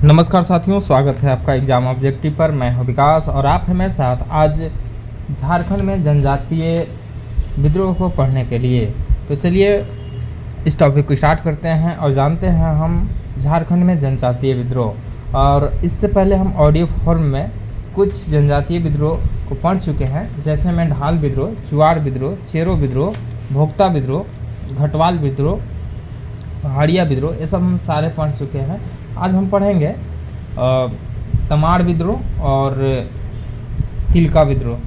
नमस्कार साथियों, स्वागत है आपका एग्जाम ऑब्जेक्टिव पर। मैं हूं विकास और आप हैं मेरे साथ आज झारखंड में जनजातीय विद्रोह को पढ़ने के लिए। तो चलिए इस टॉपिक को स्टार्ट करते हैं और जानते हैं हम झारखंड में जनजातीय विद्रोह। और इससे पहले हम ऑडियो फॉर्म में कुछ जनजातीय विद्रोह को पढ़ चुके हैं, जैसे में ढाल विद्रोह, चुआड़ विद्रोह, चेरो विद्रोह, भोक्ता विद्रोह, घटवाल विद्रोह, पहाड़िया विद्रोह, ये सब हम सारे पढ़ चुके हैं। आज हम पढ़ेंगे तमाड़ विद्रोह और तिलका विद्रोह।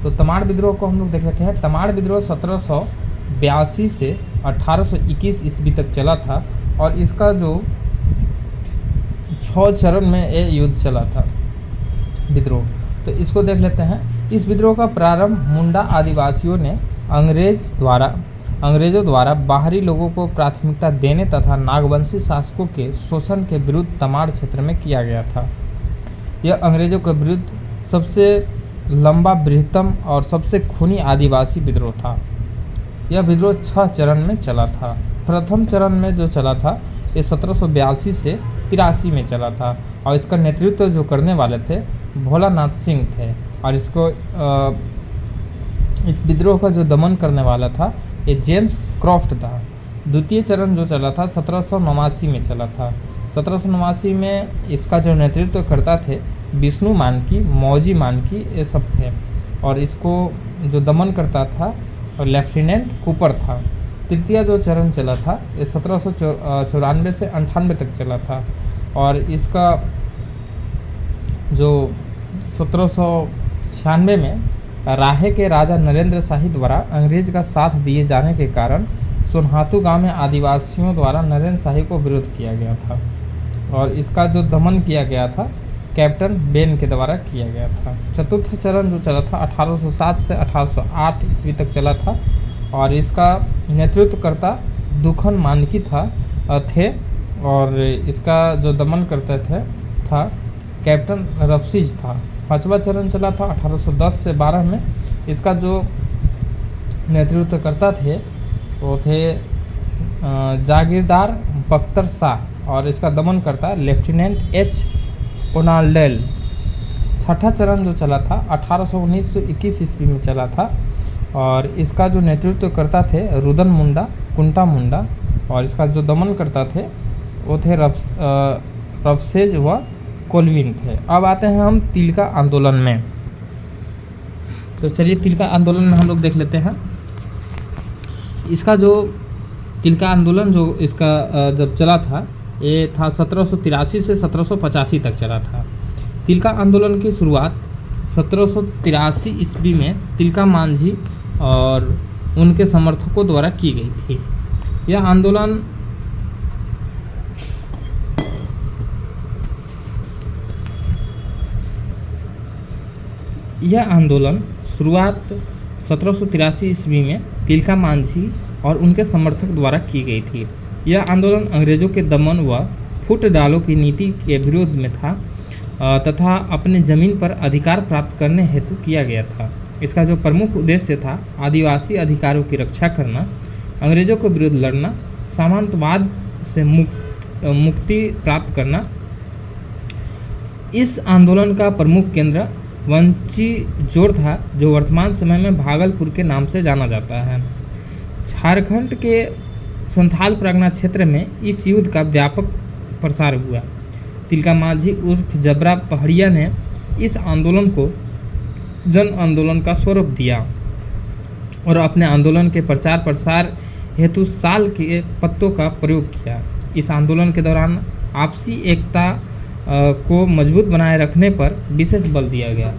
तो तमाड़ विद्रोह को हम लोग देख लेते हैं। तमाड़ विद्रोह 1782 से 1821 ईस्वी तक चला था और इसका जो 6 चरण में ये युद्ध चला था विद्रोह। तो इसको देख लेते हैं। इस विद्रोह का प्रारंभ मुंडा आदिवासियों ने अंग्रेजों द्वारा बाहरी लोगों को प्राथमिकता देने तथा नागवंशी शासकों के शोषण के विरुद्ध तमाड़ क्षेत्र में किया गया था। यह अंग्रेजों के विरुद्ध सबसे लंबा, बृहत्तम और सबसे खूनी आदिवासी विद्रोह था। यह विद्रोह 6 चरण में चला था। प्रथम चरण में जो चला था ये 1782 से 83 में चला था और इसका नेतृत्व जो करने वाले थे भोलानाथ सिंह थे। और इसको इस विद्रोह का जो दमन करने वाला था ये जेम्स क्रॉफ्ट था। द्वितीय चरण जो चला था 1789 में चला था। 1789 में इसका जो नेतृत्व करता थे विष्णु मानकी, मौजी मानकी, ये सब थे। और इसको जो दमन करता था और लेफ्टिनेंट कूपर था। तृतीय जो चरण चला था ये 1794 से 98 तक चला था। और इसका जो 1796 में राहे के राजा नरेंद्र शाही द्वारा अंग्रेज का साथ दिए जाने के कारण सोनहातू गांव में आदिवासियों द्वारा नरेंद्र शाही को विरोध किया गया था। और इसका जो दमन किया गया था कैप्टन बेन के द्वारा किया गया था। चतुर्थ चरण जो चला था 1807 से 1808 ईस्वी तक चला था और इसका नेतृत्वकर्ता दुखन मानकी थे और इसका जो दमन करते था कैप्टन रफसीज था। पांचवा चरण चला था 1810 से 12 में। इसका जो नेतृत्व करता थे वो थे जागीरदार बख्तर शाह और इसका दमन करता लेफ्टिनेंट एच ओनाल्डेल। छठा चरण जो चला था 1819 से 21 ईस्वी में चला था और इसका जो नेतृत्व करता थे रुदन मुंडा, कुंटा मुंडा और इसका जो दमन करता थे वो थे रफसेज व कोलविन थे। अब आते हैं हम तिलका आंदोलन में। तो चलिए तिलका आंदोलन में हम लोग देख लेते हैं। इसका जो तिलका आंदोलन जो इसका जब चला था ये था 1783 से 1785 तक चला था। तिलका आंदोलन की शुरुआत 1783 ईस्वी में तिलका मांझी और उनके समर्थकों द्वारा की गई थी। यह आंदोलन शुरुआत 1783 ईस्वी में तिलका मांझी और उनके समर्थक द्वारा की गई थी। यह आंदोलन अंग्रेजों के दमन व फुट डालों की नीति के विरोध में था तथा अपने ज़मीन पर अधिकार प्राप्त करने हेतु किया गया था। इसका जो प्रमुख उद्देश्य था आदिवासी अधिकारों की रक्षा करना, अंग्रेजों के विरुद्ध लड़ना, सामंतवाद से मुक्ति प्राप्त करना। इस आंदोलन का प्रमुख केंद्र वंची जोड़ था जो वर्तमान समय में भागलपुर के नाम से जाना जाता है। झारखंड के संथाल परगना क्षेत्र में इस युद्ध का व्यापक प्रसार हुआ। तिलका मांझी उर्फ जबरा पहाड़िया ने इस आंदोलन को जन आंदोलन का स्वरूप दिया और अपने आंदोलन के प्रचार प्रसार हेतु साल के पत्तों का प्रयोग किया। इस आंदोलन के दौरान आपसी एकता को मजबूत बनाए रखने पर विशेष बल दिया गया।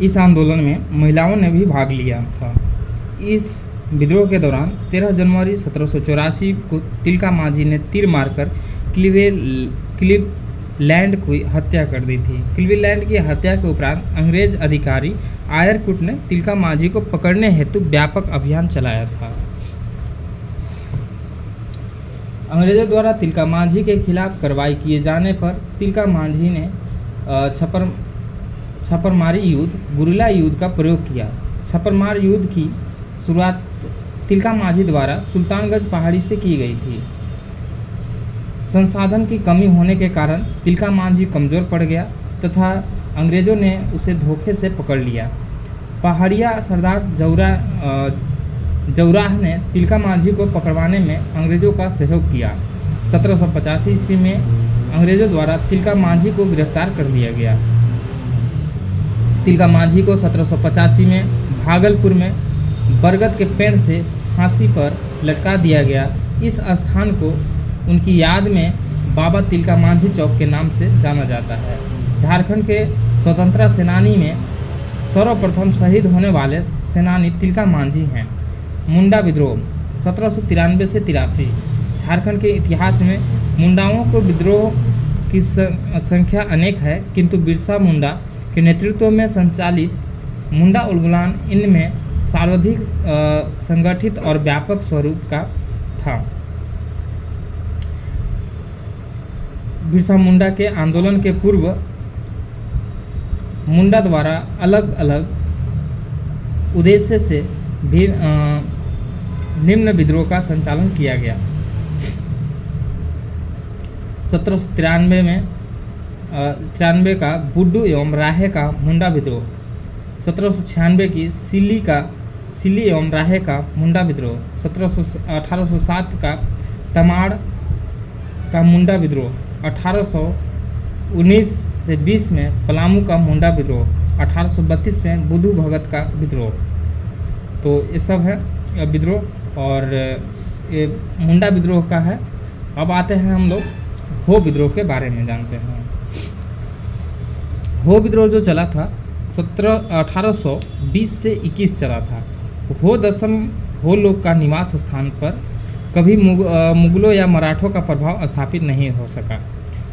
इस आंदोलन में महिलाओं ने भी भाग लिया था। इस विद्रोह के दौरान 13 जनवरी 1784 को तिलका मांझी ने तीर मारकर क्लीवलैंड की हत्या कर दी थी। क्लीवलैंड की हत्या के उपरांत अंग्रेज अधिकारी आयरकुट ने तिलका मांझी को पकड़ने हेतु व्यापक अभियान चलाया था। अंग्रेजों द्वारा तिलका मांझी के खिलाफ कार्रवाई किए जाने पर तिलका मांझी ने छापरमारी युद्ध, गुरिल्ला युद्ध का प्रयोग किया। छापरमार युद्ध की शुरुआत तिलका मांझी द्वारा सुल्तानगंज पहाड़ी से की गई थी। संसाधन की कमी होने के कारण तिलका मांझी कमज़ोर पड़ गया तथा अंग्रेज़ों ने उसे धोखे से पकड़ लिया। पहाड़िया सरदार जौराह ने तिलका मांझी को पकड़वाने में अंग्रेज़ों का सहयोग किया। 1785 ईस्वी में अंग्रेज़ों द्वारा तिलका मांझी को गिरफ्तार कर लिया गया। तिलका मांझी को 1785 में भागलपुर में बरगद के पेड़ से फांसी पर लटका दिया गया। इस स्थान को उनकी याद में बाबा तिलका मांझी चौक के नाम से जाना जाता है। झारखंड के स्वतंत्रता सेनानी में सर्वप्रथम शहीद होने वाले सेनानी तिलका मांझी हैं। मुंडा विद्रोह 1793 से 83। झारखंड के इतिहास में मुंडाओं को विद्रोह की संख्या अनेक है, किंतु बिरसा मुंडा के नेतृत्व में संचालित मुंडा उलगुलान इनमें सर्वाधिक संगठित और व्यापक स्वरूप का था। बिरसा मुंडा के आंदोलन के पूर्व मुंडा द्वारा अलग अलग उद्देश्य से भी निम्न विद्रोह का संचालन किया गया। 1793 में 93 का बुड्डू एवं राहे का मुंडा विद्रोह, 1796 की सिल्ली एवं राहे का मुंडा विद्रोह, 1807 का तमाड़ का मुंडा विद्रोह, 1819 से 20 में पलामू का मुंडा विद्रोह, 1832 में बुद्धू भगत का विद्रोह। तो ये सब है विद्रोह और ये मुंडा विद्रोह का है। अब आते हैं हम लोग हो विद्रोह के बारे में जानते हैं। हो विद्रोह जो चला था 1820 से 21 चला था। हो दशम हो लोग का निवास स्थान पर कभी मुगलों या मराठों का प्रभाव स्थापित नहीं हो सका।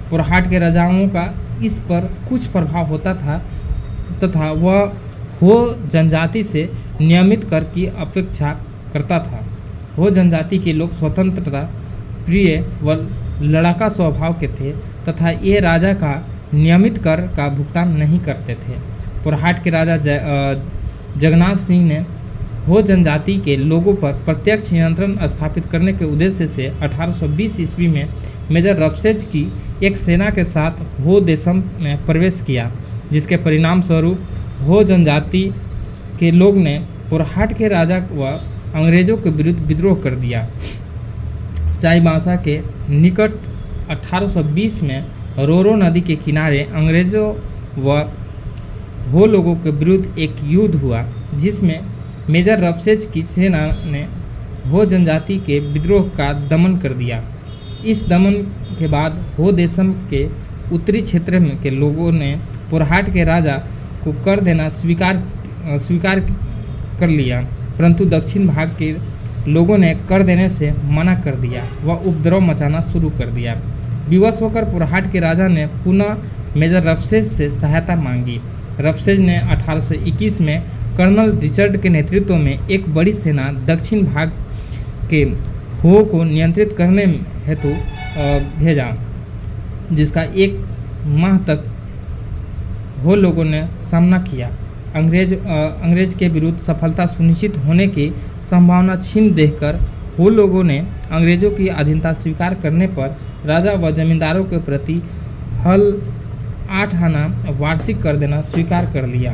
पुरहाट के राजाओं का इस पर कुछ प्रभाव होता था तथा वह हो जनजाति से नियमित कर की अपेक्षा करता था। हो जनजाति के लोग स्वतंत्रता प्रिय व लड़ाका स्वभाव के थे तथा ये राजा का नियमित कर का भुगतान नहीं करते थे। पुरहाट के राजा जगन्नाथ सिंह ने हो जनजाति के लोगों पर प्रत्यक्ष नियंत्रण स्थापित करने के उद्देश्य से 1820 ईस्वी में मेजर रफसेज की एक सेना के साथ हो देशम में प्रवेश किया, जिसके परिणाम स्वरूप हो जनजाति के लोग ने पुरहाट के राजा व अंग्रेज़ों के विरुद्ध विद्रोह कर दिया। चाईबासा के निकट 1820 में रोरो नदी के किनारे अंग्रेज़ों व हो लोगों के विरुद्ध एक युद्ध हुआ, जिसमें मेजर रफसेज की सेना ने हो जनजाति के विद्रोह का दमन कर दिया। इस दमन के बाद हो देशम के उत्तरी क्षेत्र में के लोगों ने पुरहाट के राजा को कर देना स्वीकार कर लिया, परंतु दक्षिण भाग के लोगों ने कर देने से मना कर दिया व उपद्रव मचाना शुरू कर दिया। विवश होकर पुरहाट के राजा ने पुनः मेजर रफसेज से सहायता मांगी। रफसेज ने 1821 में कर्नल रिचर्ड के नेतृत्व में एक बड़ी सेना दक्षिण भाग के हो को नियंत्रित करने हेतु भेजा, जिसका एक माह तक हो लोगों ने सामना किया। अंग्रेज के विरुद्ध सफलता सुनिश्चित होने की संभावना छीन देखकर हो लोगों ने अंग्रेज़ों की अधीनता स्वीकार करने पर राजा व जमींदारों के प्रति हल 8 आना वार्षिक कर देना स्वीकार कर लिया।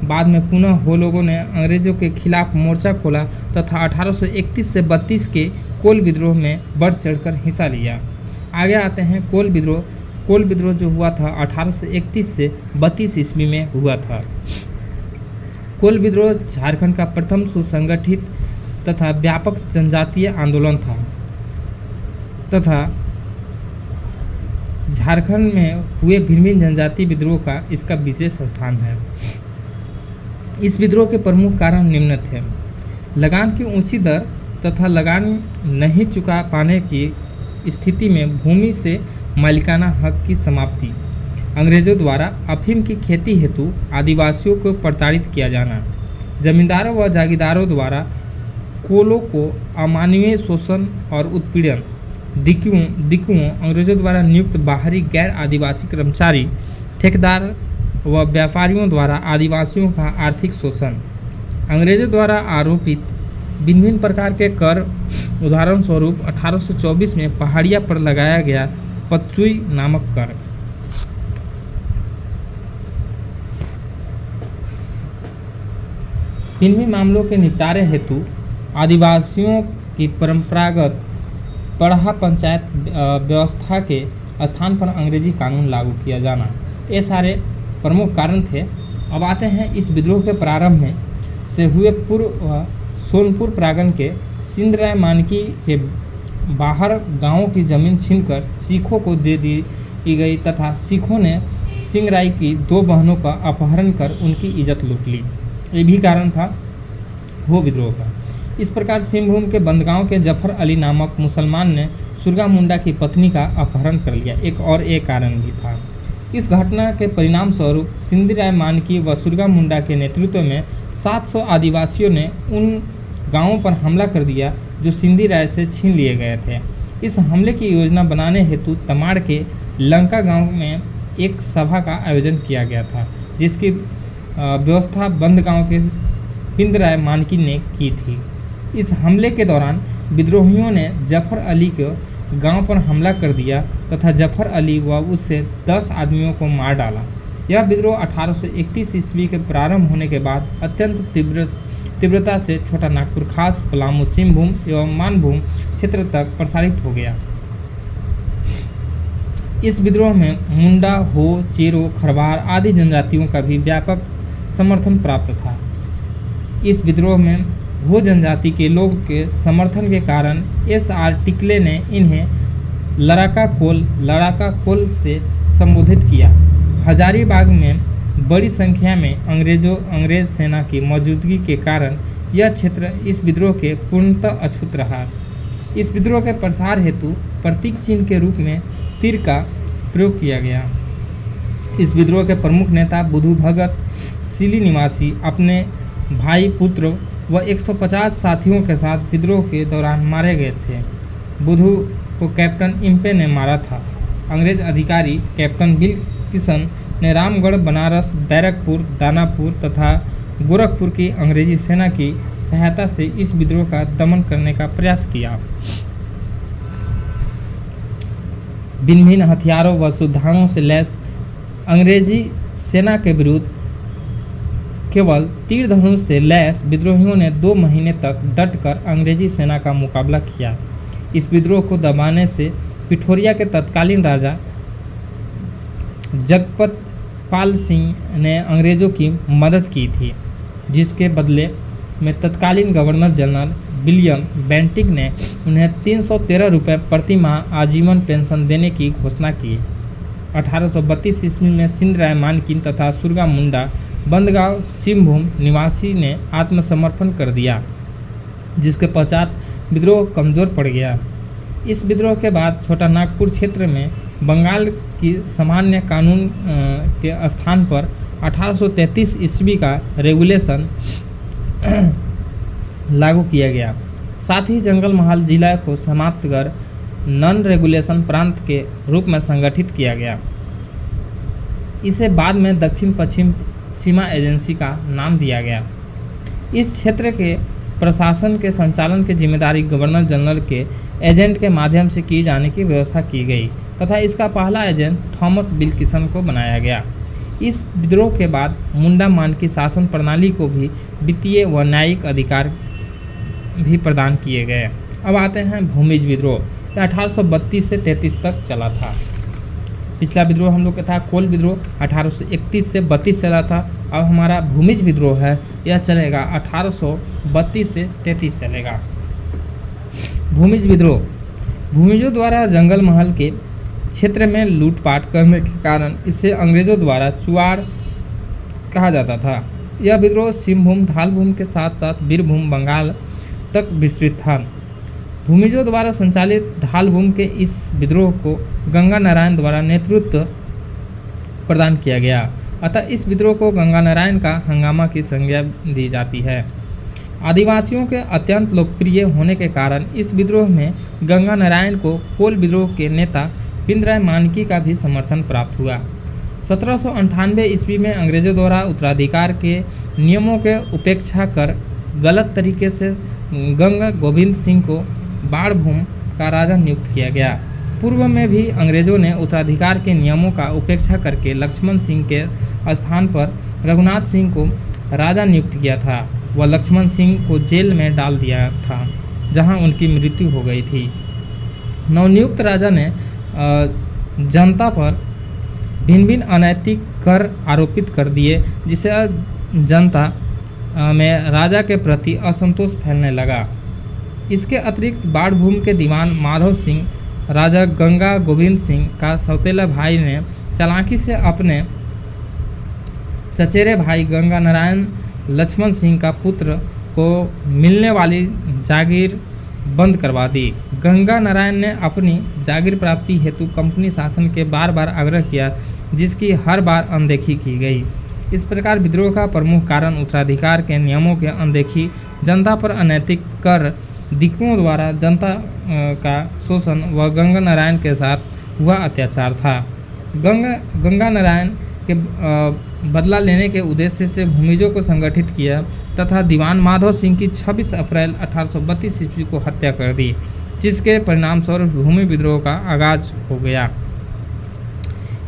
बाद में पुनः हो लोगों ने अंग्रेज़ों के खिलाफ मोर्चा खोला तथा 1831 से 32 के कोल विद्रोह में बढ़ चढ़कर हिस्सा लिया। आगे आते हैं कोल विद्रोह। कोल विद्रोह जो हुआ था 1831 से 32 ईस्वी में हुआ था। कोल विद्रोह झारखंड का प्रथम सुसंगठित तथा व्यापक जनजातीय आंदोलन था तथा झारखंड में हुए भिन्न जनजातीय विद्रोह का इसका विशेष स्थान है। इस विद्रोह के प्रमुख कारण निम्न थे: लगान की ऊंची दर तथा लगान नहीं चुका पाने की स्थिति में भूमि से मालिकाना हक की समाप्ति, अंग्रेज़ों द्वारा अफीम की खेती हेतु आदिवासियों को प्रताड़ित किया जाना, जमींदारों व जागीरदारों द्वारा कोलों को अमानवीय शोषण और उत्पीड़न, दिकुओं अंग्रेज़ों द्वारा नियुक्त बाहरी गैर आदिवासी कर्मचारी, ठेकेदार व व्यापारियों द्वारा आदिवासियों का आर्थिक शोषण, अंग्रेज़ों द्वारा आरोपित भिन्न भिन्न प्रकार के कर, उदाहरण स्वरूप 1824 में पहाड़िया पर लगाया गया पतचुई नामक कर। भिन्न मामलों के निपटारे हेतु आदिवासियों की परंपरागत पढ़ा पंचायत व्यवस्था के स्थान पर अंग्रेजी कानून लागू किया जाना, ये सारे प्रमुख कारण थे। अब आते हैं इस विद्रोह के प्रारंभ में से हुए पूर्व सोनपुर प्रांगण के सिंध राय मानकी के बाहर गांवों की जमीन छीनकर सिखों को दे दी गई तथा सिखों ने सिंह राय की 2 बहनों का अपहरण कर उनकी इज्जत लूट ली। ये भी कारण था वो विद्रोह का। इस प्रकार सिंहभूम के बंदगांव के जफर अली नामक मुसलमान ने सुरगा मुंडा की पत्नी का अपहरण कर लिया। एक कारण भी था। इस घटना के परिणाम स्वरूप सिंध राय मानकी व सुरगा मुंडा के नेतृत्व में 700 आदिवासियों ने उन गांवों पर हमला कर दिया जो सिंधी राय से छीन लिए गए थे। इस हमले की योजना बनाने हेतु तमाड़ के लंका गांव में एक सभा का आयोजन किया गया था, जिसकी व्यवस्था बंदगांव के पिंद राय मानकी ने की थी। इस हमले के दौरान विद्रोहियों ने जफर अली के गांव पर हमला कर दिया तथा जफर अली व उससे 10 आदमियों को मार डाला। यह विद्रोह 1831 ईस्वी के प्रारंभ होने के बाद अत्यंत तीव्रता से छोटा नागपुर, खास पलामू, सिंहभूम एवं मानभूम क्षेत्र तक प्रसारित हो गया। इस विद्रोह में मुंडा, हो, चेरो, खरवार आदि जनजातियों का भी व्यापक समर्थन प्राप्त था। इस विद्रोह में हो जनजाति के लोग के समर्थन के कारण एस.आर. टिकले ने इन्हें लड़ाका कोल से संबोधित किया। हजारीबाग में बड़ी संख्या में अंग्रेज सेना की मौजूदगी के कारण यह क्षेत्र इस विद्रोह के पूर्णतः अछूत रहा। इस विद्रोह के प्रसार हेतु प्रतीक चिन्ह के रूप में तीर का प्रयोग किया गया। इस विद्रोह के प्रमुख नेता बुधू भगत सिली निवासी अपने भाई, पुत्र व 150 साथियों के साथ विद्रोह के दौरान मारे गए थे। बुधू को कैप्टन इम्पे ने मारा था। अंग्रेज अधिकारी कैप्टन बिल किशन ने रामगढ़, बनारस, बैरकपुर, दानापुर तथा गोरखपुर की अंग्रेजी सेना की सहायता से इस विद्रोह का दमन करने का प्रयास किया। भिन्न भिन्न हथियारों व सुविधाओं से लैस अंग्रेजी सेना के विरुद्ध केवल तीर धनुष से लैस विद्रोहियों ने 2 महीने तक डटकर अंग्रेजी सेना का मुकाबला किया। इस विद्रोह को दबाने से पिठोरिया के तत्कालीन राजा जगपत पाल सिंह ने अंग्रेजों की मदद की थी, जिसके बदले में तत्कालीन गवर्नर जनरल विलियम बेंटिक ने उन्हें 313 रुपये प्रति माह आजीवन पेंशन देने की घोषणा की। 1832 ईस्वी में सिंध राय मानकिन तथा सुरगा मुंडा बंदगांव सिंहभूम निवासी ने आत्मसमर्पण कर दिया, जिसके पश्चात विद्रोह कमजोर पड़ गया। इस विद्रोह के बाद छोटा नागपुर क्षेत्र में बंगाल की सामान्य कानून के स्थान पर 1833 ईस्वी का रेगुलेशन लागू किया गया। साथ ही जंगल महल जिला को समाप्त कर नॉन रेगुलेशन प्रांत के रूप में संगठित किया गया। इसे बाद में दक्षिण पश्चिम सीमा एजेंसी का नाम दिया गया। इस क्षेत्र के प्रशासन के संचालन की जिम्मेदारी गवर्नर जनरल के एजेंट के माध्यम से की जाने की व्यवस्था की गई तथा इसका पहला एजेंट थॉमस बिल किशन को बनाया गया। इस विद्रोह के बाद मुंडा मान की शासन प्रणाली को भी वित्तीय व न्यायिक अधिकार भी प्रदान किए गए। अब आते हैं भूमिज विद्रोह। यह 1832 से 33 तक चला था। पिछला विद्रोह हम लोग का था कोल विद्रोह, 1831 से 32 चला था। अब हमारा भूमिज विद्रोह है, यह चलेगा 1832 से 33 चलेगा। भूमिज विद्रोह भूमिजों द्वारा जंगल महल के क्षेत्र में लूटपाट करने के कारण इसे अंग्रेजों द्वारा चुआड़ कहा जाता था। यह विद्रोह सिंहभूम, ढालभूम के साथ साथ वीरभूम, बंगाल तक विस्तृत था। भूमिजों द्वारा संचालित ढालभूम के इस विद्रोह को गंगा नारायण द्वारा नेतृत्व प्रदान किया गया, अतः इस विद्रोह को गंगा नारायण का हंगामा की संज्ञा दी जाती है। आदिवासियों के अत्यंत लोकप्रिय होने के कारण इस विद्रोह में गंगा नारायण को कोल विद्रोह के नेता पिंदराय मानकी का भी समर्थन प्राप्त हुआ। 1798 ईस्वी में अंग्रेजों द्वारा उत्तराधिकार के नियमों के उपेक्षा कर गलत तरीके से गंगा गोविंद सिंह को बाणभूम का राजा नियुक्त किया गया। पूर्व में भी अंग्रेजों ने उत्तराधिकार के नियमों का उपेक्षा करके लक्ष्मण सिंह के स्थान पर रघुनाथ सिंह को राजा नियुक्त किया था। वह लक्ष्मण सिंह को जेल में डाल दिया था, जहां उनकी मृत्यु हो गई थी। नवनियुक्त राजा ने जनता पर भिन्न भिन्न अनैतिक कर आरोपित कर दिए, जिससे जनता में राजा के प्रति असंतोष फैलने लगा। इसके अतिरिक्त बाणभूम के दीवान माधव सिंह राजा गंगा गोविंद सिंह का सौतेला भाई ने चालाकी से अपने चचेरे भाई गंगा नारायण लक्ष्मण सिंह का पुत्र को मिलने वाली जागीर बंद करवा दी। गंगा नारायण ने अपनी जागीर प्राप्ति हेतु कंपनी शासन के बार बार आग्रह किया, जिसकी हर बार अनदेखी की गई। इस प्रकार विद्रोह का प्रमुख कारण उत्तराधिकार के नियमों की अनदेखी, जनता पर अनैतिक कर, दिकुओं द्वारा जनता का शोषण व गंगा नारायण के साथ हुआ अत्याचार था। गंगा नारायण के बदला लेने के उद्देश्य से भूमिजों को संगठित किया तथा दीवान माधव सिंह की 26 अप्रैल 1832 ईस्वी को हत्या कर दी, जिसके परिणामस्वरूप भूमि विद्रोह का आगाज हो गया।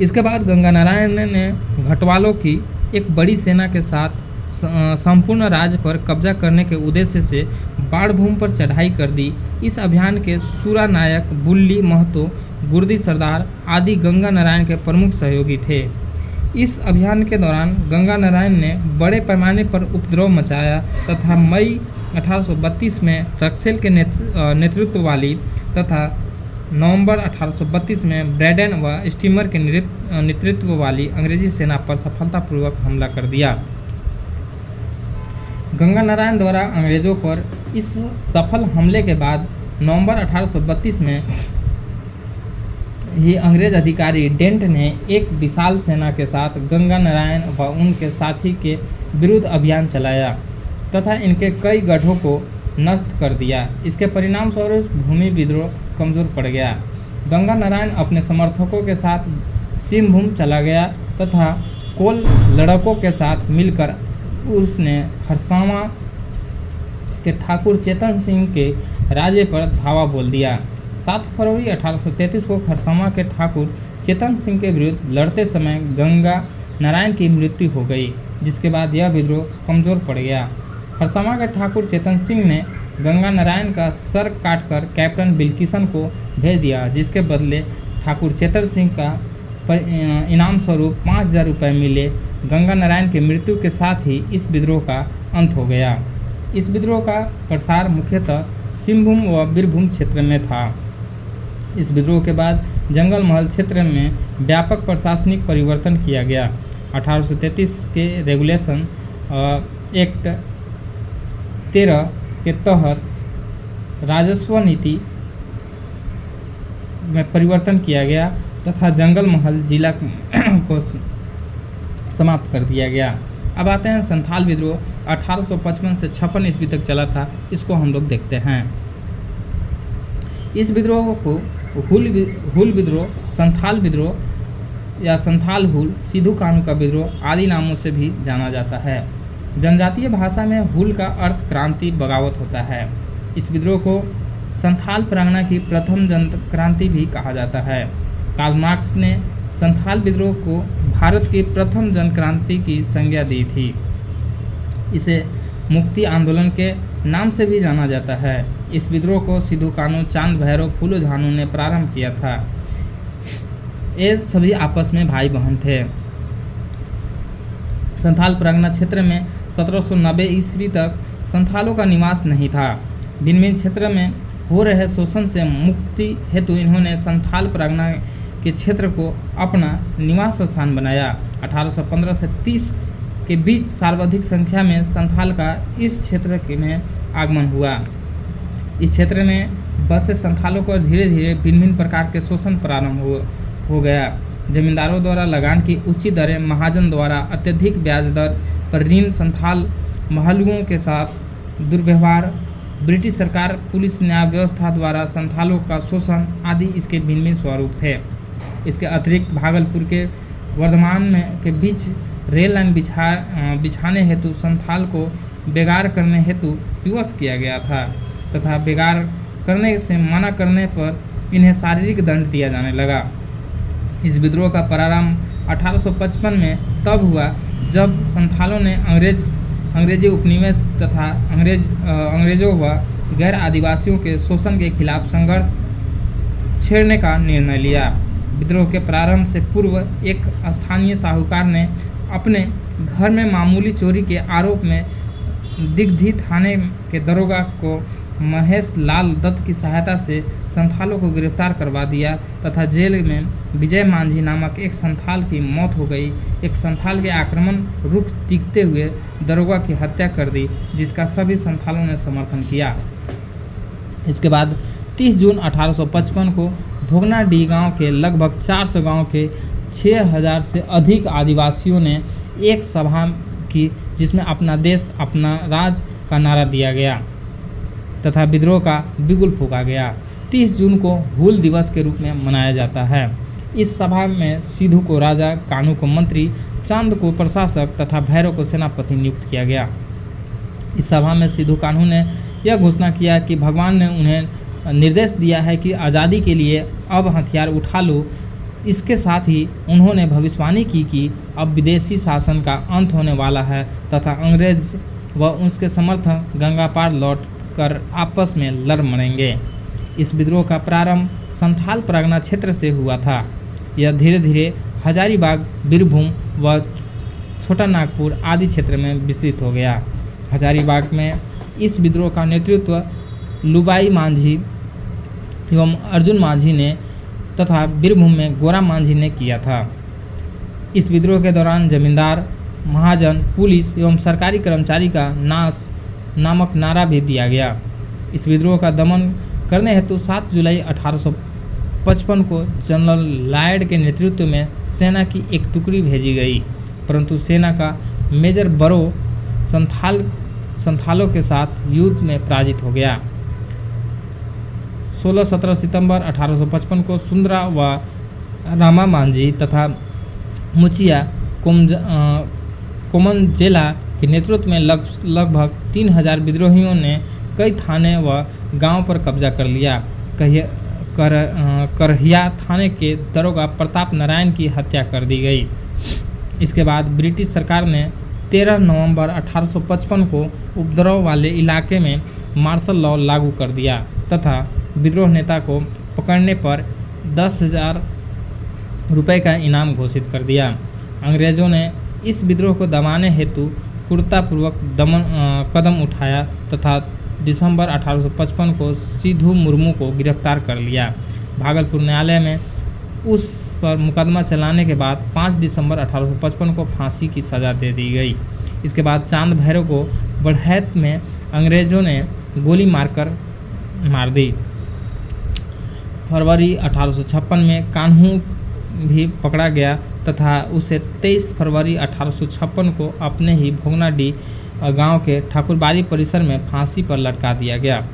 इसके बाद गंगा नारायण ने घटवालों की एक बड़ी सेना के साथ संपूर्ण राज्य पर कब्जा करने के उद्देश्य से बाणभूम पर चढ़ाई कर दी। इस अभियान के सूरा नायक, बुल्ली महतो, गुर्दी सरदार आदि गंगा नारायण के प्रमुख सहयोगी थे। इस अभियान के दौरान गंगा नारायण ने बड़े पैमाने पर उपद्रव मचाया तथा मई 1832 में रक्सेल के नेतृत्व वाली तथा नवंबर 1832 में ब्रैडन व स्टीमर के नेतृत्व वाली अंग्रेजी सेना पर सफलतापूर्वक हमला कर दिया। गंगा नारायण द्वारा अंग्रेजों पर इस सफल हमले के बाद नवंबर 1832 में ही अंग्रेज अधिकारी डेंट ने एक विशाल सेना के साथ गंगा नारायण व उनके साथी के विरुद्ध अभियान चलाया तथा इनके कई गढ़ों को नष्ट कर दिया। इसके परिणाम स्वरूप भूमि विद्रोह कमजोर पड़ गया। गंगा नारायण अपने समर्थकों के साथ सिंहभूम चला गया तथा कोल लड़कों के साथ मिलकर उसने खरसावां के ठाकुर चेतन सिंह के राज्य पर धावा बोल दिया। 7 फरवरी 1833 को खरसावां के ठाकुर चेतन सिंह के विरुद्ध लड़ते समय गंगा नारायण की मृत्यु हो गई, जिसके बाद यह विद्रोह कमजोर पड़ गया। खरसावां के ठाकुर चेतन सिंह ने गंगा नारायण का सर काटकर कैप्टन बिलकिसन को भेज दिया, जिसके बदले ठाकुर चेतन सिंह का इनाम स्वरूप 5000 रुपये मिले। गंगा नारायण की मृत्यु के साथ ही इस विद्रोह का अंत हो गया। इस विद्रोह का प्रसार मुख्यतः सिंहभूम व बीरभूम क्षेत्र में था। इस विद्रोह के बाद जंगल महल क्षेत्र में व्यापक प्रशासनिक परिवर्तन किया गया। 1833 के रेगुलेशन एक्ट 13 के तहत राजस्व नीति में परिवर्तन किया गया तथा जंगल महल जिला को समाप्त कर दिया गया। अब आते हैं संथाल विद्रोह। 1855 से 56 ईस्वी तक चला था, इसको हम लोग देखते हैं। इस विद्रोह को हुल विद्रोह, संथाल विद्रोह या संथाल हुल, सिद्धू कानू का विद्रोह आदि नामों से भी जाना जाता है। जनजातीय भाषा में हुल का अर्थ क्रांति, बगावत होता है। इस विद्रोह को संथाल परगना की प्रथम जन क्रांति भी कहा जाता है। कार्ल मार्क्स ने संथाल विद्रोह को भारत की प्रथम जन क्रांति की संज्ञा दी थी। इसे मुक्ति आंदोलन के नाम से भी जाना जाता है। इस विद्रोह को सिद्धू कानू, चांद भैरव, फूलो झानू ने प्रारंभ किया था। ये सभी आपस में भाई बहन थे। संथाल परगना क्षेत्र में 1790 ईस्वी तक संथालों का निवास नहीं था। भिन्न भिन्न क्षेत्र में हो रहे शोषण से मुक्ति हेतु इन्होंने संथाल परगना के क्षेत्र को अपना निवास स्थान बनाया। 1815 से 30 के बीच सर्वाधिक संख्या में संथाल का इस क्षेत्र में आगमन हुआ। इस क्षेत्र में बसे संथालों को धीरे धीरे भिन्न भिन्न प्रकार के शोषण प्रारंभ हो गया। जमींदारों द्वारा लगान की उचित दरें, महाजन द्वारा अत्यधिक ब्याज दर पर ऋण, संथाल महलुओं के साथ दुर्व्यवहार, ब्रिटिश सरकार, पुलिस न्याय व्यवस्था द्वारा संथालों का शोषण आदि इसके भिन्न भिन्न स्वरूप थे। इसके अतिरिक्त भागलपुर के वर्धमान में के बीच रेल लाइन बिछाने हेतु संथाल को बेगार करने हेतु विवश किया गया था तथा बेगार करने से मना करने पर इन्हें शारीरिक दंड दिया जाने लगा। इस विद्रोह का प्रारंभ 1855 में तब हुआ जब संथालों ने अंग्रेजी उपनिवेश तथा अंग्रेजों व गैर आदिवासियों के शोषण के खिलाफ संघर्ष छेड़ने का निर्णय लिया। विद्रोह के प्रारंभ से पूर्व एक स्थानीय साहूकार ने अपने घर में मामूली चोरी के आरोप में दिग्धी थाने के दरोगा को महेश लाल दत्त की सहायता से संथालों को गिरफ्तार करवा दिया तथा जेल में विजय मांझी नामक एक संथाल की मौत हो गई। एक संथाल के आक्रमण रुख दिखते हुए दरोगा की हत्या कर दी, जिसका सभी संथालों ने समर्थन किया। इसके बाद 30 जून 1855 को भोगनाडीह गांव के लगभग 400 गांव के 6000 से अधिक आदिवासियों ने एक सभा की, जिसमें अपना देश अपना राज का नारा दिया गया तथा विद्रोह का बिगुल फूंका गया। 30 जून को हूल दिवस के रूप में मनाया जाता है। इस सभा में सिधू को राजा, कान्हू को मंत्री, चांद को प्रशासक तथा भैरव को सेनापति नियुक्त किया गया। इस सभा में सिधू कान्हू ने यह घोषणा किया कि भगवान ने उन्हें निर्देश दिया है कि आज़ादी के लिए अब हथियार उठा लो। इसके साथ ही उन्होंने भविष्यवाणी की कि अब विदेशी शासन का अंत होने वाला है तथा अंग्रेज व उसके समर्थक गंगा पार लौट कर आपस में लड़ मरेंगे। इस विद्रोह का प्रारंभ संथाल परगना क्षेत्र से हुआ था। यह धीरे धीरे हजारीबाग, बीरभूम व छोटा नागपुर आदि क्षेत्र में विस्तृत हो गया। हजारीबाग में इस विद्रोह का नेतृत्व लुबाई मांझी एवं अर्जुन मांझी ने तथा बीरभूम में गोरा मांझी ने किया था। इस विद्रोह के दौरान जमींदार, महाजन, पुलिस एवं सरकारी कर्मचारी का नाश नामक नारा भी दिया गया। इस विद्रोह का दमन करने हेतु 7 जुलाई 1855 को जनरल लायड के नेतृत्व में सेना की एक टुकड़ी भेजी गई, परंतु सेना का मेजर बरो संथालों के साथ युद्ध में पराजित हो गया। 16-17 सितंबर 1855 को सुंदरा व रामा मांझी तथा मुचिया कोमनजेला के नेतृत्व में लगभग 3000 विद्रोहियों ने कई थाने व गांव पर कब्जा कर लिया। करहिया थाने के दरोगा प्रताप नारायण की हत्या कर दी गई। इसके बाद ब्रिटिश सरकार ने 13 नवंबर 1855 को उपद्रव वाले इलाके में मार्शल लॉ लागू कर दिया तथा विद्रोह नेता को पकड़ने पर 10,000 रुपये का इनाम घोषित कर दिया। अंग्रेज़ों ने इस विद्रोह को दबाने हेतु क्रूरतापूर्वक कदम उठाया तथा दिसंबर 1855 को सिधू मुर्मू को गिरफ्तार कर लिया। भागलपुर न्यायालय में उस पर मुकदमा चलाने के बाद 5 दिसंबर 1855 को फांसी की सज़ा दे दी गई। इसके बाद चांद भैरव को बढ़ैत में अंग्रेज़ों ने गोली मारकर मार दी। फरवरी 1856 में कान्हू भी पकड़ा गया तथा उसे 23 फरवरी 1856 को अपने ही भोगनाडीह गांव के ठाकुरबाड़ी परिसर में फांसी पर लटका दिया गया।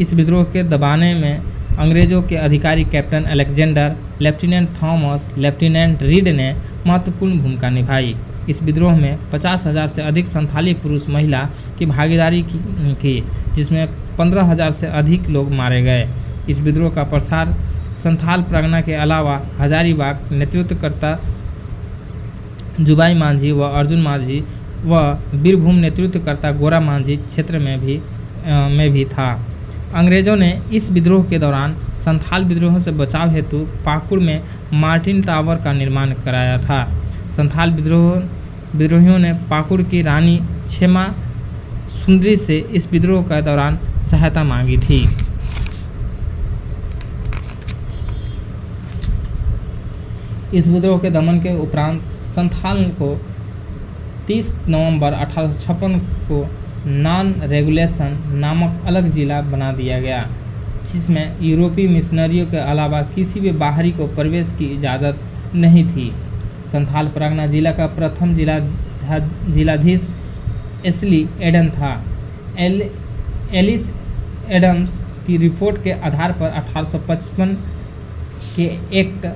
इस विद्रोह के दबाने में अंग्रेज़ों के अधिकारी captain Alexander, lieutenant Thomas, lieutenant read ने महत्वपूर्ण भूमिका निभाई। इस विद्रोह में 50,000 से अधिक संथाली पुरुष महिला की भागीदारी की, जिसमें 15,000 से अधिक लोग मारे गए। इस विद्रोह का प्रसार संथाल परगना के अलावा हजारीबाग नेतृत्वकर्ता जुबाई मांझी व अर्जुन मांझी व बीरभूम नेतृत्वकर्ता गोरा मांझी क्षेत्र में भी था। अंग्रेज़ों ने इस विद्रोह के दौरान संथाल विद्रोह से बचाव हेतु पाकुड़ में मार्टिन टावर का निर्माण कराया था। संथाल विद्रोहियों ने पाकुड़ की रानी छेमा सुंदरी से इस विद्रोह के दौरान सहायता मांगी थी। इस विद्रोह के दमन के उपरांत संथाल को 30 नवंबर 1856 को नॉन रेगुलेशन नामक अलग जिला बना दिया गया, जिसमें यूरोपीय मिशनरियों के अलावा किसी भी बाहरी को प्रवेश की इजाज़त नहीं थी। संथाल परगना जिला का प्रथम जिलाधीश एस्ली एडन था। एलिस एडम्स की रिपोर्ट के आधार पर 1855 के एक्ट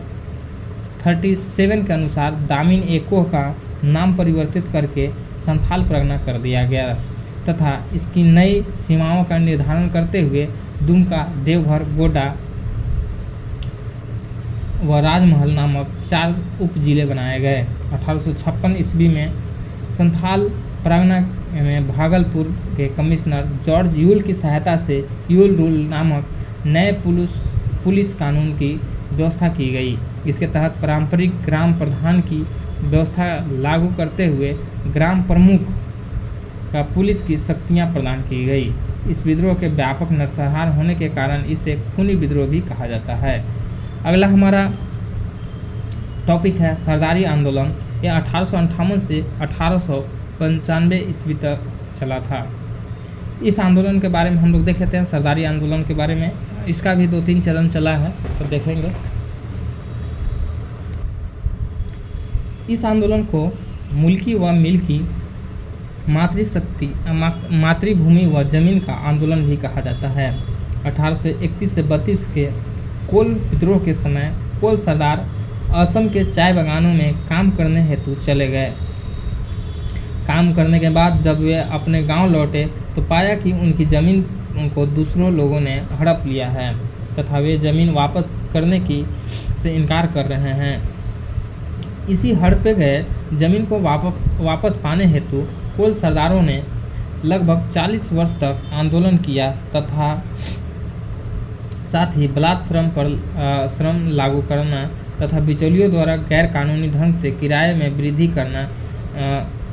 37 के अनुसार दामिन एको का नाम परिवर्तित करके संथाल परगना कर दिया गया। तथा इसकी नई सीमाओं का निर्धारण करते हुए दुमका, देवघर, गोड्डा व राजमहल नामक 4 उप जिले बनाए गए। 1856 ईस्वी में संथाल परगना में भागलपुर के कमिश्नर जॉर्ज यूल की सहायता से यूल रूल नामक नए पुलिस कानून की व्यवस्था की गई। इसके तहत पारंपरिक ग्राम प्रधान की व्यवस्था लागू करते हुए ग्राम प्रमुख का पुलिस की शक्तियां प्रदान की गई। इस विद्रोह के व्यापक नरसंहार होने के कारण इसे खूनी विद्रोह भी कहा जाता है। अगला हमारा टॉपिक है सरदारी आंदोलन। यह 1858 से 1895 ईस्वी तक चला था। इस आंदोलन के बारे में हम लोग देख लेते हैं। सरदारी आंदोलन के बारे में इसका भी 2-3 चरण चला है, तो देखेंगे। इस आंदोलन को मुल्की व मिल्की, मातृभूमि व जमीन का आंदोलन भी कहा जाता है। 1831 से 32 के कोल विद्रोह के समय कोल सरदार असम के चाय बागानों में काम करने हेतु चले गए। काम करने के बाद जब वे अपने गांव लौटे तो पाया कि उनकी ज़मीन को दूसरों लोगों ने हड़प लिया है तथा वे ज़मीन वापस करने से इनकार कर रहे हैं। इसी हड़पे गए ज़मीन को वापस पाने हेतु कोल सरदारों ने लगभग 40 वर्ष तक आंदोलन किया तथा साथ ही बलात् श्रम लागू करना तथा बिचौलियों द्वारा गैर कानूनी ढंग से किराए में वृद्धि करना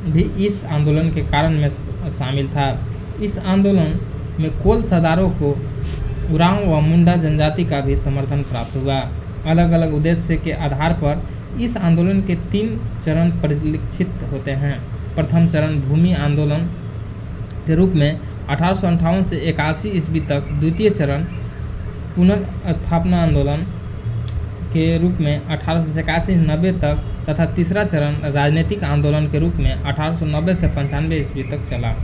भी इस आंदोलन के कारण में शामिल था। इस आंदोलन में कोल सरदारों को उरांव व मुंडा जनजाति का भी समर्थन प्राप्त हुआ। अलग अलग उद्देश्य के आधार पर इस आंदोलन के 3 चरण परिलक्षित होते हैं। प्रथम चरण भूमि आंदोलन के रूप में 1858 से 81 ईस्वी तक, द्वितीय चरण पुनर्स्थापना आंदोलन के रूप में 1881-90 तक तथा तीसरा चरण राजनीतिक आंदोलन के रूप में 1890 से 95 ईस्वी तक चला।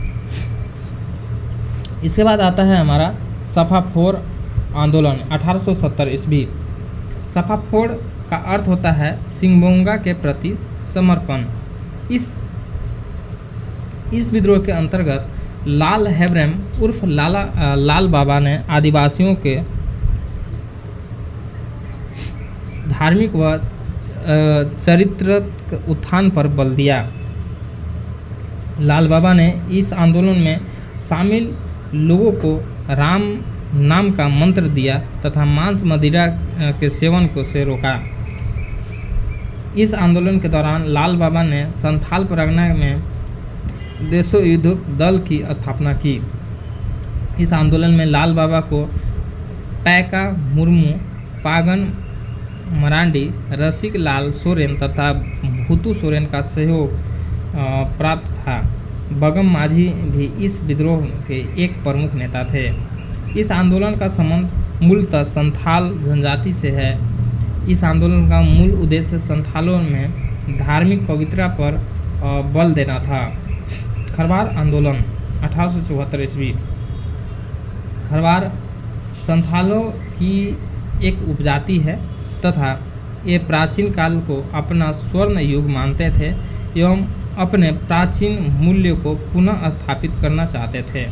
इसके बाद आता है हमारा सफाफोर आंदोलन 1870 ईस्वी। सफाफोर का अर्थ होता है सिंगबोंगा के प्रति समर्पण। इस विद्रोह के अंतर्गत लाल हेब्रेम उर्फ लाल बाबा ने आदिवासियों के धार्मिक व चारित्रिक उत्थान पर बल दिया। लाल बाबा ने इस आंदोलन में शामिल लोगों को राम नाम का मंत्र दिया तथा मांस मदिरा के सेवन से रोका। इस आंदोलन के दौरान लाल बाबा ने संथाल परगना में देशोयुद्ध दल की स्थापना की। इस आंदोलन में लाल बाबा को पैका मुर्मू, पागन मरांडी, रसिक लाल सोरेन तथा भूतू सोरेन का सहयोग प्राप्त था। बगम माझी भी इस विद्रोह के एक प्रमुख नेता थे। इस आंदोलन का संबंध मूलतः संथाल जनजाति से है। इस आंदोलन का मूल उद्देश्य संथालों में धार्मिक पवित्रता पर बल देना था। खरवार आंदोलन 1874 ईस्वी। खरवार संथालों की एक उपजाति है तथा ये प्राचीन काल को अपना स्वर्ण युग मानते थे एवं अपने प्राचीन मूल्यों को पुनः स्थापित करना चाहते थे।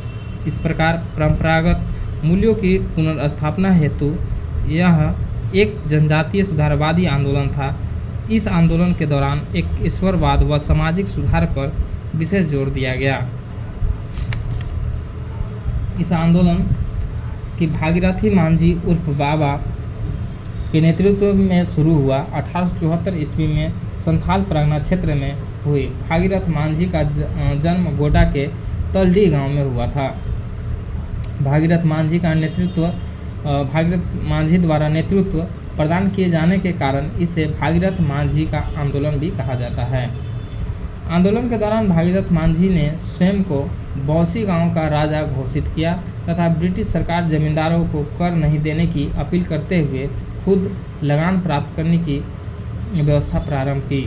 इस प्रकार परंपरागत मूल्यों की पुनर्स्थापना हेतु यह एक जनजातीय सुधारवादी आंदोलन था। इस आंदोलन के दौरान एक ईश्वरवाद व सामाजिक सुधार पर विशेष जोर दिया गया। इस आंदोलन की भागीरथी मांझी उर्फ बाबा के नेतृत्व में शुरू हुआ। 1874 ईस्वी में संथाल परगना क्षेत्र में हुई। भागीरथ मांझी का जन्म गोड्डा के तलडी गांव में हुआ था। भागीरथ मांझी द्वारा नेतृत्व प्रदान किए जाने के कारण इसे भागीरथ मांझी का आंदोलन भी कहा जाता है। आंदोलन के दौरान भागीरथ मांझी ने स्वयं को बौसी गांव का राजा घोषित किया तथा ब्रिटिश सरकार जमींदारों को कर नहीं देने की अपील करते हुए खुद लगान प्राप्त करने की व्यवस्था प्रारंभ की।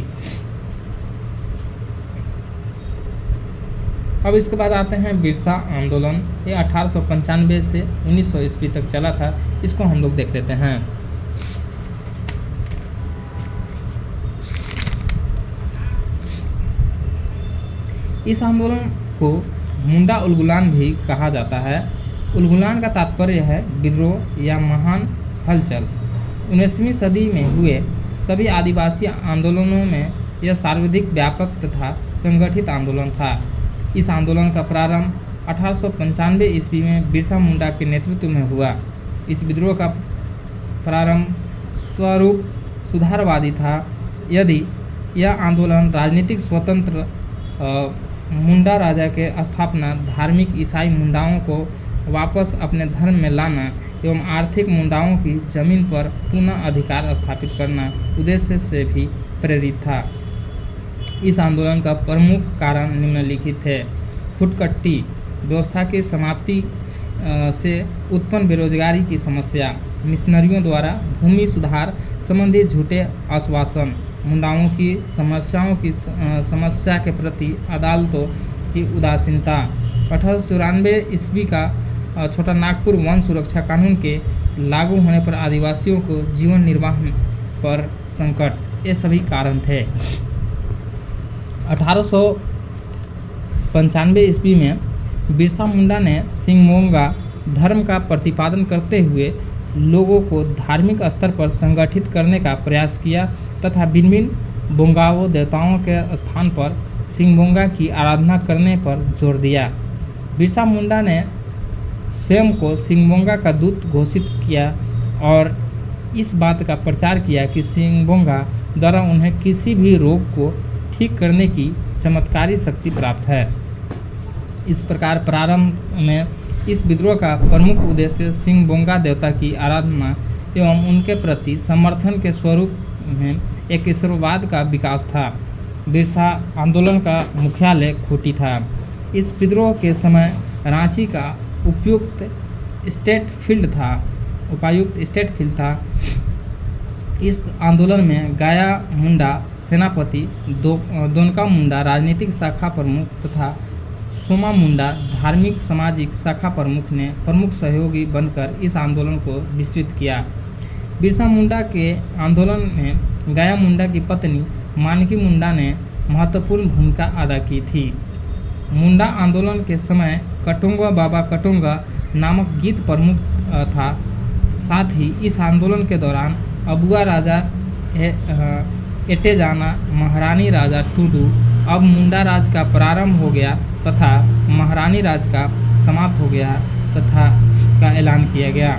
अब इसके बाद आते हैं बिरसा आंदोलन। ये 1895 से 1900 ईस्वी तक चला था। इसको हम लोग देख लेते हैं। इस आंदोलन को मुंडा उलगुलान भी कहा जाता है। उलगुलान का तात्पर्य है विद्रोह या महान हलचल। 19वीं सदी में हुए सभी आदिवासी आंदोलनों में यह सर्वाधिक व्यापक तथा संगठित आंदोलन था। इस आंदोलन का प्रारंभ 1895 ईस्वी में बिरसा मुंडा के नेतृत्व में हुआ। इस विद्रोह का प्रारंभ स्वरूप सुधारवादी था। यदि यह आंदोलन राजनीतिक स्वतंत्र मुंडा राजा के स्थापना, धार्मिक ईसाई मुंडाओं को वापस अपने धर्म में लाना एवं आर्थिक मुंडाओं की जमीन पर पुनः अधिकार स्थापित करना उद्देश्य से भी प्रेरित था। इस आंदोलन का प्रमुख कारण निम्नलिखित है। खुटकट्टी व्यवस्था की समाप्ति से उत्पन्न बेरोजगारी की समस्या, मिशनरियों द्वारा भूमि सुधार संबंधी झूठे आश्वासन, मुंडाओं की समस्याओं की समस्या के प्रति अदालतों की उदासीनता, 1894 ईस्वी का छोटा नागपुर वन सुरक्षा कानून के लागू होने पर आदिवासियों को जीवन निर्वाह पर संकट, ये सभी कारण थे। 1895 ईस्वी में बिरसा मुंडा ने सिंगमोंगा धर्म का प्रतिपादन करते हुए लोगों को धार्मिक स्तर पर संगठित करने का प्रयास किया तथा भिन्न बोंगाओ देवताओं के स्थान पर सिंगमोंगा की आराधना करने पर जोर दिया। बिरसा मुंडा ने स्वयं को सिंगमोंगा का दूत घोषित किया और इस बात का प्रचार किया कि सिंगमोंगा द्वारा उन्हें किसी भी रोग को ठीक करने की चमत्कारी शक्ति प्राप्त है। इस प्रकार प्रारंभ में इस विद्रोह का प्रमुख उद्देश्य सिंगमोंगा देवता की आराधना एवं उनके प्रति समर्थन के स्वरूप में एक ईश्वरवाद का विकास था। बिरसा आंदोलन का मुख्यालय खूंटी था। इस विद्रोह के समय रांची का उपायुक्त स्टेट फील्ड था। इस आंदोलन में गाया मुंडा सेनापति, दोनका मुंडा राजनीतिक शाखा प्रमुख तथा सोमा मुंडा धार्मिक सामाजिक शाखा प्रमुख ने प्रमुख सहयोगी बनकर इस आंदोलन को विस्तृत किया। बिरसा मुंडा के आंदोलन में गाया मुंडा की पत्नी मानकी मुंडा ने महत्वपूर्ण भूमिका अदा की थी। मुंडा आंदोलन के समय कटोंगा बाबा कटोंगा नामक गीत प्रमुख था। साथ ही इस आंदोलन के दौरान अबुआ राजा एटेजाना, महारानी राजा टूडू, अब मुंडा राज का प्रारंभ हो गया तथा महारानी राज का समाप्त हो गया तथा का ऐलान किया गया।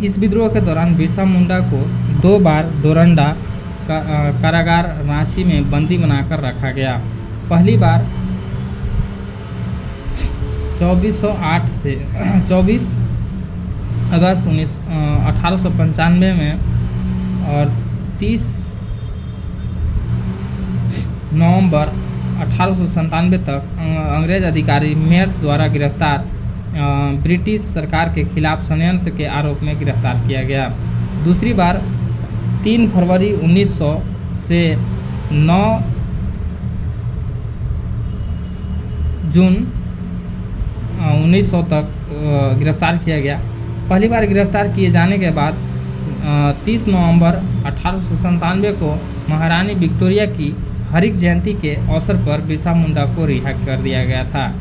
इस विद्रोह के दौरान बिरसा मुंडा को 2 बार डोरंडा कारागार रांची में बंदी बनाकर रखा गया। पहली बार 24 अगस्त 1895 में और 30 नवंबर 1897 तक अंग्रेज अधिकारी मेयर्स द्वारा गिरफ्तार ब्रिटिश सरकार के खिलाफ षड्यंत्र के आरोप में गिरफ्तार किया गया। दूसरी बार 3 फरवरी 1900 से 9 जून 1900 तक गिरफ्तार किया गया। पहली बार गिरफ्तार किए जाने के बाद 30 नवंबर 1897 को महारानी विक्टोरिया की हरिक जयंती के अवसर पर बिरसा मुंडा को रिहा कर दिया गया था।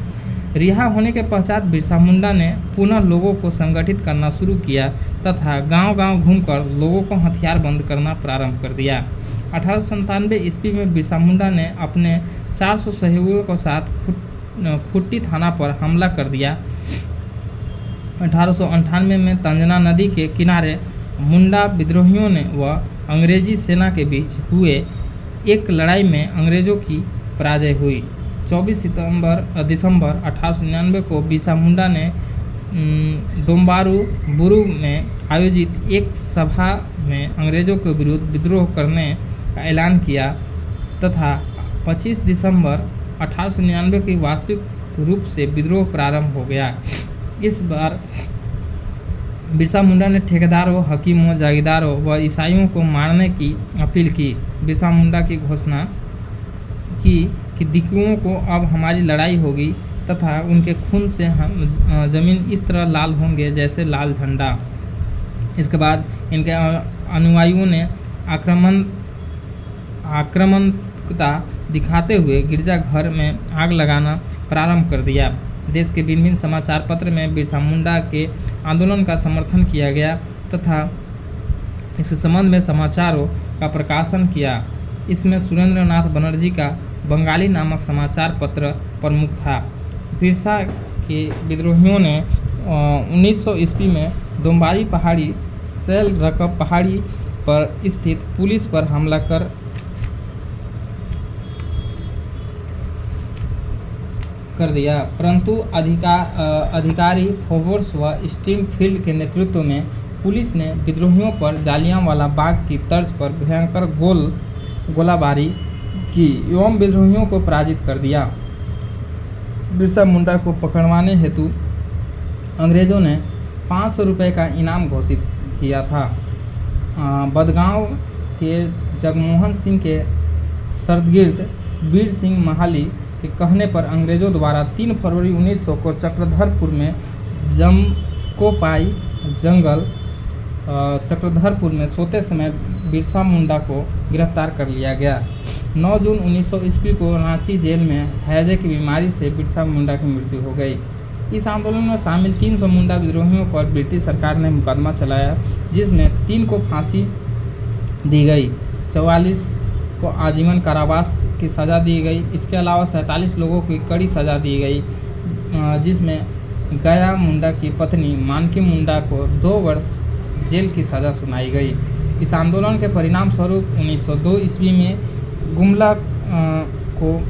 रिहा होने के पश्चात बिरसा मुंडा ने पुनः लोगों को संगठित करना शुरू किया तथा गांव-गांव घूमकर लोगों को हथियारबंद करना प्रारंभ कर दिया। 1897 ईस्वी में बिरसा मुंडा ने अपने 400 सहयोगियों के साथ खूंटी थाना पर हमला कर दिया। 1898 में तंजना नदी के किनारे मुंडा विद्रोहियों ने व अंग्रेजी सेना के बीच हुए एक लड़ाई में अंग्रेजों की पराजय हुई। 24 दिसंबर 1899 को बिरसा मुंडा ने डोम्बारू बुरू में आयोजित एक सभा में अंग्रेजों के विरुद्ध विद्रोह करने का ऐलान किया तथा 25 दिसंबर 1899 की वास्तविक रूप से विद्रोह प्रारंभ हो गया। इस बार बिरसा मुंडा ने ठेकेदारों, हकीमों, जागीरदारों व ईसाइयों को मारने की अपील की। बिरसा मुंडा की घोषणा की कि दिकुओं को अब हमारी लड़ाई होगी तथा उनके खून से हम जमीन इस तरह लाल होंगे जैसे लाल झंडा। इसके बाद इनके अनुयायियों ने आक्रामकता दिखाते हुए गिरजाघर में आग लगाना, प्रारंभ कर दिया। देश के विभिन्न समाचार पत्र में बिरसा मुंडा के आंदोलन का समर्थन किया गया तथा इस संबंध में समाचारों का प्रकाशन किया। इसमें सुरेंद्र नाथ बनर्जी का बंगाली नामक समाचार पत्र प्रमुख था। बिरसा के विद्रोहियों ने 1900 ईस्वी में डोम्बारी पहाड़ी सेल रकब पहाड़ी पर स्थित पुलिस पर हमला कर दिया, परंतु अधिकारी फोर्स व स्टीमफील्ड के नेतृत्व में पुलिस ने विद्रोहियों पर जालियांवाला बाग की तर्ज पर भयंकर गोलाबारी की एवं विद्रोहियों को पराजित कर दिया। बिरसा मुंडा को पकड़वाने हेतु अंग्रेजों ने 500 रुपये का इनाम घोषित किया था। बदगांव के जगमोहन सिंह के सर्दगिर्द वीर सिंह महाली के कहने पर अंग्रेजों द्वारा 3 फरवरी 1900 को चक्रधरपुर में जमकोपाई जंगल चक्रधरपुर में सोते समय बिरसा मुंडा को गिरफ्तार कर लिया गया। 9 जून 1900 ईस्वी को रांची जेल में हैजे की बीमारी से बिरसा मुंडा की मृत्यु हो गई। इस आंदोलन में शामिल 300 मुंडा विद्रोहियों पर ब्रिटिश सरकार ने मुकदमा चलाया, जिसमें 3 को फांसी दी गई, 44 को आजीवन कारावास की सज़ा दी गई। इसके अलावा 47 लोगों की कड़ी सज़ा दी गई, जिसमें गया मुंडा की पत्नी मानकी मुंडा को 2 वर्ष जेल की सज़ा सुनाई गई। इस आंदोलन के परिणाम स्वरूप 1902 ईस्वी में गुमला को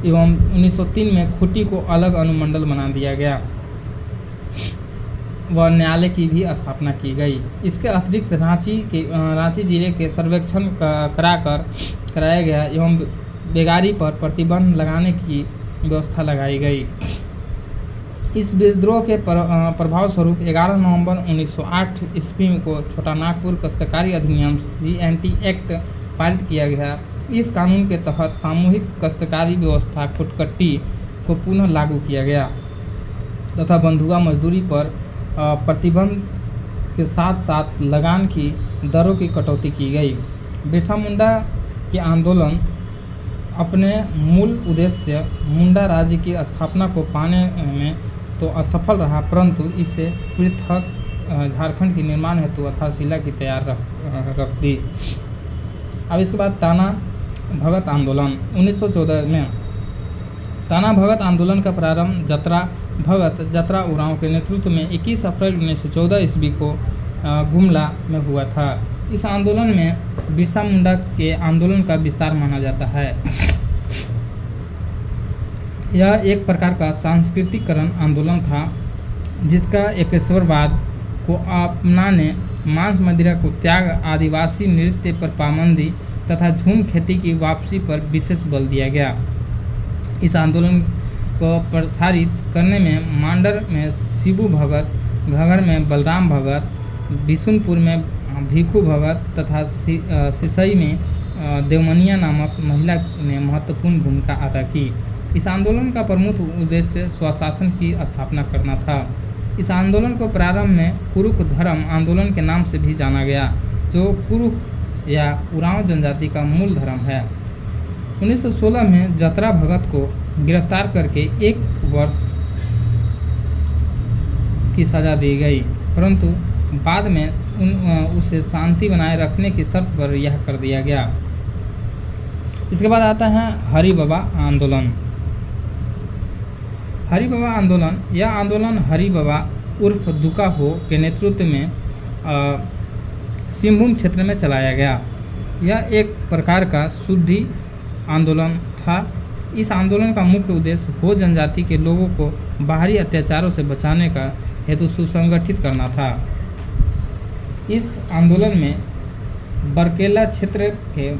एवं 1903 में खूंटी को अलग अनुमंडल बना दिया गया व न्यायालय की भी स्थापना की गई। इसके अतिरिक्त रांची जिले के सर्वेक्षण कराया गया एवं बेगारी पर प्रतिबंध लगाने की व्यवस्था लगाई गई। इस विद्रोह के प्रभाव स्वरूप 11 नवंबर 1908 ईस्वी को छोटा नागपुर काश्तकारी अधिनियम CNT एक्ट पारित किया गया। इस कानून के तहत सामूहिक काश्तकारी व्यवस्था कुटकट्टी को पुनः लागू किया गया तथा बंधुआ मजदूरी पर प्रतिबंध के साथ साथ लगान की दरों की कटौती की गई। बिरसा मुंडा के आंदोलन अपने मूल उद्देश्य मुंडा राज्य की स्थापना को पाने में तो असफल रहा, परंतु इससे पृथक झारखंड के निर्माण हेतु आधारशिला की तैयार रख दी। अब इसके बाद ताना भगत आंदोलन 1914 में ताना भगत आंदोलन का प्रारंभ जतरा उरांव के नेतृत्व में 21 अप्रैल 1914 ईस्वी को गुमला में हुआ था। इस आंदोलन में बिरसा मुंडा के आंदोलन का विस्तार माना जाता है। यह एक प्रकार का सांस्कृतिकरण आंदोलन था, जिसका एकेश्वरवाद को अपनाने, मांस मदिरा को त्याग, आदिवासी नृत्य पर पाबंदी तथा झूम खेती की वापसी पर विशेष बल दिया गया। इस आंदोलन को प्रसारित करने में मांडर में शिबू भगत, घगर में बलराम भगत, बिशुनपुर में भिखू भगत तथा सिसई में देवमनिया नामक महिला ने महत्वपूर्ण भूमिका अदा की। इस आंदोलन का प्रमुख उद्देश्य स्वशासन की स्थापना करना था। इस आंदोलन को प्रारंभ में कुरुक धर्म आंदोलन के नाम से भी जाना गया, जो कुरुक या उरांव जनजाति का मूल धर्म है। 1916 में जतरा भगत को गिरफ्तार करके 1 वर्ष की सज़ा दी गई, परंतु बाद में उसे शांति बनाए रखने की शर्त पर यह कर दिया गया। इसके बाद आता है हरि बाबा आंदोलन। हरि बाबा आंदोलन, यह आंदोलन हरि बाबा उर्फ दुका हो के नेतृत्व में सिंहभूम क्षेत्र में चलाया गया। यह एक प्रकार का शुद्धि आंदोलन था। इस आंदोलन का मुख्य उद्देश्य हो जनजाति के लोगों को बाहरी अत्याचारों से बचाने का हेतु सुसंगठित करना था। इस आंदोलन में बरकेला क्षेत्र के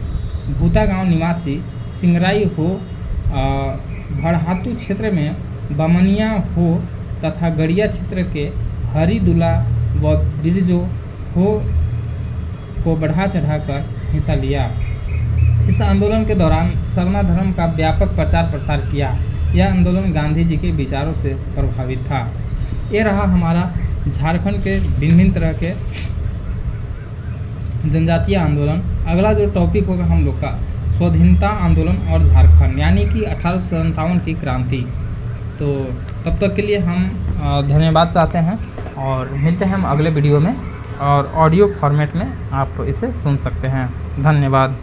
भूता गांव निवासी सिंगराई हो, भड़हातू क्षेत्र में बमनिया हो तथा गड़िया क्षेत्र के हरिदुला व बिरजो हो को बढ़ा चढ़ाकर हिस्सा लिया। इस आंदोलन के दौरान सरना धर्म का व्यापक प्रचार प्रसार किया। यह आंदोलन गांधी जी के विचारों से प्रभावित था। ये रहा हमारा झारखंड के भिन्न तरह के जनजातीय आंदोलन। अगला जो टॉपिक होगा हम लोग का स्वाधीनता आंदोलन और झारखंड, यानी कि 1857 की क्रांति। तो तब तक के लिए हम धन्यवाद चाहते हैं और मिलते हैं हम अगले वीडियो में, और ऑडियो फॉर्मेट में आप इसे सुन सकते हैं। धन्यवाद।